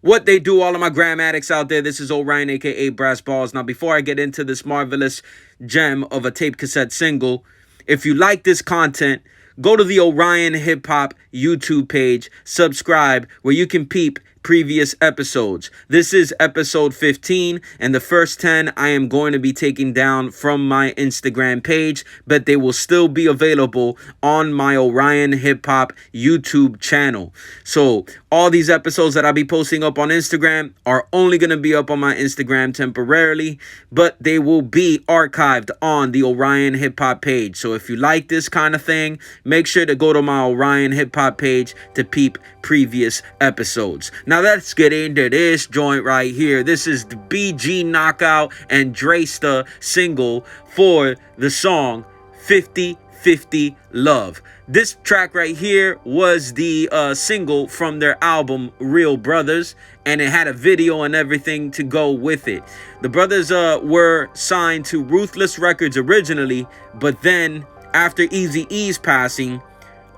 What they do, all of my grammatics out there, this is Orion, aka Brass Balls. Now, before I get into this marvelous gem of a tape cassette single, if you like this content, go to the Orion Hip Hop YouTube page, subscribe, where you can peep previous episodes. This is episode 15, and the first 10 I am going to be taking down from my Instagram page, but they will still be available on my Orion Hip Hop YouTube channel. So all these episodes that I'll be posting up on Instagram are only going to be up on my Instagram temporarily, but they will be archived on the Orion Hip Hop page. So if you like this kind of thing, make sure to go to my Orion Hip Hop page to peep previous episodes. Now let's get into this joint right here. This is the BG Knocc and Dresta single for the song 50/50 Love. This track right here was the single from their album Real Brothers, and it had a video and everything to go with it. The brothers were signed to Ruthless Records originally, but then after Eazy-E's passing,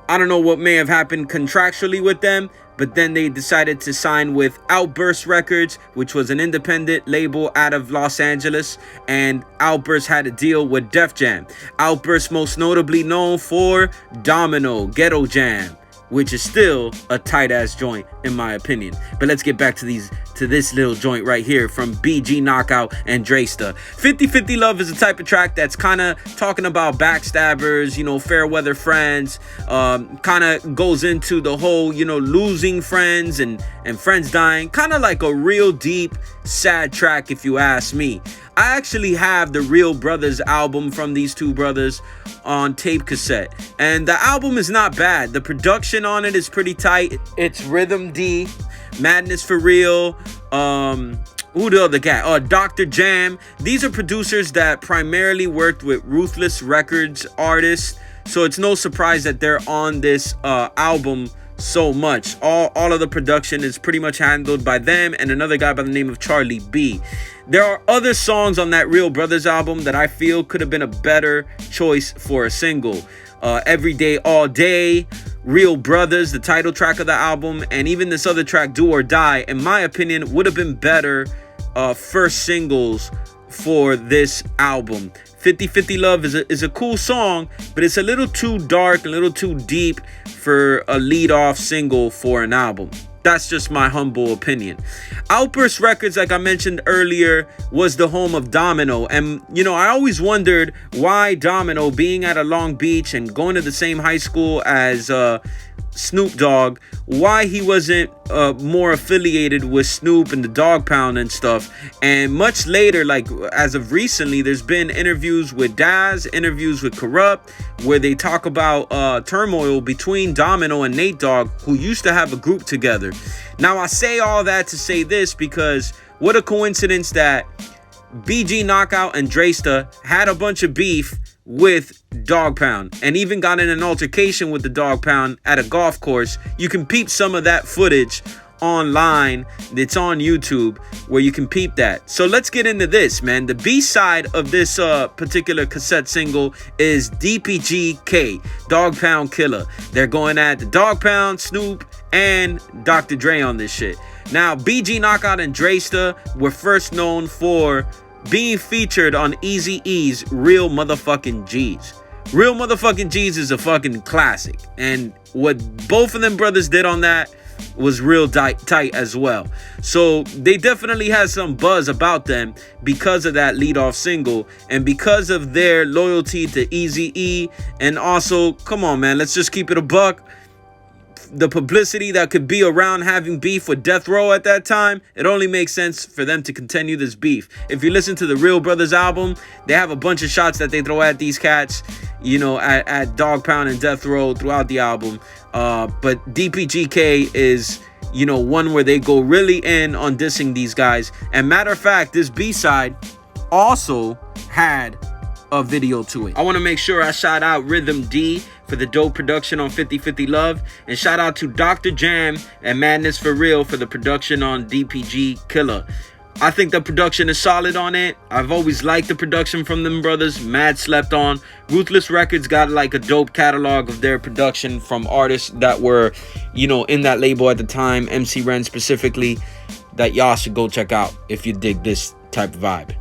I don't know what may have happened contractually with them, but then they decided to sign with Outburst Records, which was an independent label out of Los Angeles, and Outburst had a deal with Def Jam. Outburst most notably known for Domino, Ghetto Jam, which is still a tight-ass joint in my opinion. But let's get back to this little joint right here from BG Knocc and Dresta. 50/50 Love is a type of track that's kind of talking about backstabbers, you know, fair weather friends, kind of goes into the whole, you know, losing friends and friends dying, kind of like a real deep, sad track if you ask me. I actually have the Real Brothers album from these two brothers on tape cassette, and the album is not bad. The production on it is pretty tight. It's Rhythm D, Madness for Real, who the other guy? Dr. Jam. These are producers that primarily worked with Ruthless Records artists, so it's no surprise that they're on this album so much. All of the production is pretty much handled by them and another guy by the name of Charlie B. There are other songs on that Real Brothers album that I feel could have been a better choice for a single. Every Day All Day, Real Brothers, the title track of the album, and even this other track, Do or Die, in my opinion, would have been better first singles for this album. 50/50 Love is a cool song, but it's a little too dark, a little too deep for a lead-off single for an album. That's just my humble opinion. Outburst Records, like I mentioned earlier, was the home of Domino. And, you know, I always wondered why Domino, being at a Long Beach and going to the same high school as Snoop Dogg, why he wasn't more affiliated with Snoop and the Dog Pound and stuff. And much later, like as of recently, there's been interviews with Daz, interviews with Corrupt, where they talk about turmoil between Domino and Nate Dogg, who used to have a group together. Now, I say all that to say this because what a coincidence that BG Knocc and Dresta had a bunch of beef with Dog Pound and even got in an altercation with the Dog Pound at a golf course. You can peep some of that footage online. It's on YouTube where you can peep that. So let's get into this, man. The B-side of this particular cassette single is DPGK, Dog Pound Killer. They're going at the Dog Pound, Snoop, and Dr. Dre on this shit. Now, BG Knocc and Dresta were first known for being featured on Eazy-E's Real Motherfucking G's. Real Motherfucking G's is a fucking classic, and what both of them brothers did on that was real tight as well. So they definitely had some buzz about them because of that lead-off single and because of their loyalty to Eazy-E. And also, come on, man, let's just keep it a buck. The publicity that could be around having beef with Death Row at that time, it only makes sense for them to continue this beef. If you listen to the Real Brothers album, they have a bunch of shots that they throw at these cats, you know, at Dog Pound and Death Row throughout the album. But DPGK is, you know, one where they go really in on dissing these guys. And matter of fact, this B-side also had a video to it. I want to make sure I shout out Rhythm D for the dope production on 50/50 Love, and shout out to Dr. Jam and Madness for Real for the production on DPG Killer. I think the production is solid on it. I've always liked the production from them brothers. Mad slept on. Ruthless Records got like a dope catalog of their production from artists that were, you know, in that label at the time. MC Ren specifically, that y'all should go check out if you dig this type of vibe.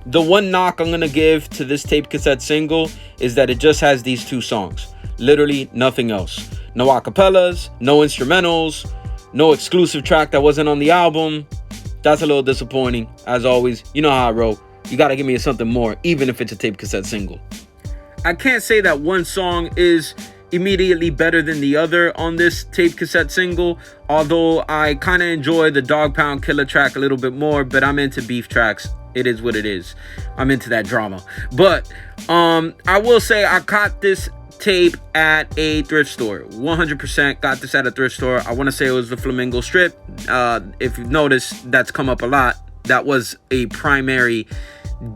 The one knock I'm going to give to this tape cassette single is that it just has these two songs. Literally nothing else. No acapellas, no instrumentals, no exclusive track that wasn't on the album. That's a little disappointing. As always, you know how I roll. You got to give me something more, even if it's a tape cassette single. I can't say that one song is immediately better than the other on this tape cassette single, although I kind of enjoy the Dog Pound Killer track a little bit more, but I'm into beef tracks. It is what it is. I'm into that drama. But I will say I caught this tape at a thrift store. 100% got this at a thrift store. I want to say it was the Flamingo Strip. If you've noticed, that's come up a lot. That was a primary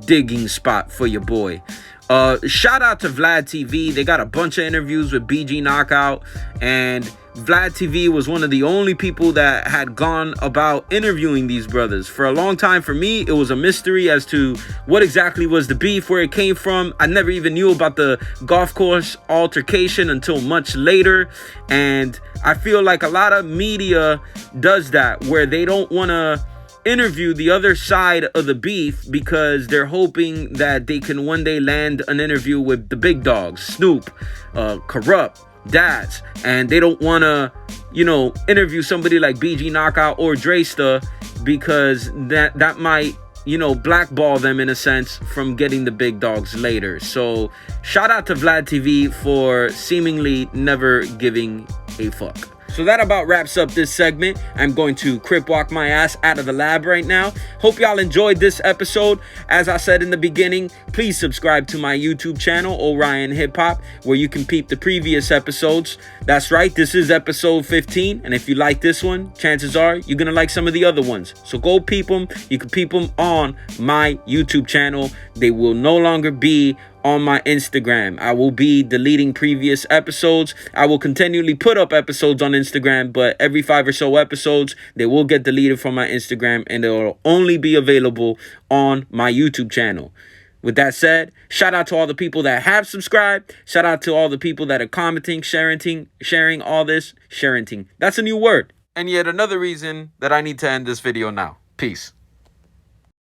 digging spot for your boy. Shout out to Vlad TV. They got a bunch of interviews with BG Knockout, and Vlad TV was one of the only people that had gone about interviewing these brothers. For a long time, for me, it was a mystery as to what exactly was the beef, where it came from. I never even knew about the golf course altercation until much later, and I feel like a lot of media does that, where they don't want to interview the other side of the beef because they're hoping that they can one day land an interview with the big dogs, Snoop, Corrupt, Daz, and they don't want to, you know, interview somebody like BG Knockout or Dresta because that might, you know, blackball them in a sense from getting the big dogs later. So shout out to Vlad TV for seemingly never giving a fuck. So that about wraps up this segment. I'm going to crip walk my ass out of the lab right now. Hope y'all enjoyed this episode. As I said in the beginning, please subscribe to my YouTube channel, Orion Hip Hop, where you can peep the previous episodes. That's right, this is episode 15. And if you like this one, chances are you're going to like some of the other ones. So go peep them. You can peep them on my YouTube channel. They will no longer be on my Instagram. I will be deleting previous episodes. I will continually put up episodes on Instagram, but every 5 or so episodes, they will get deleted from my Instagram and it will only be available on my YouTube channel. With that said, shout out to all the people that have subscribed. Shout out to all the people that are commenting, sharing all this. Sharing. That's a new word. And yet another reason that I need to end this video now. Peace.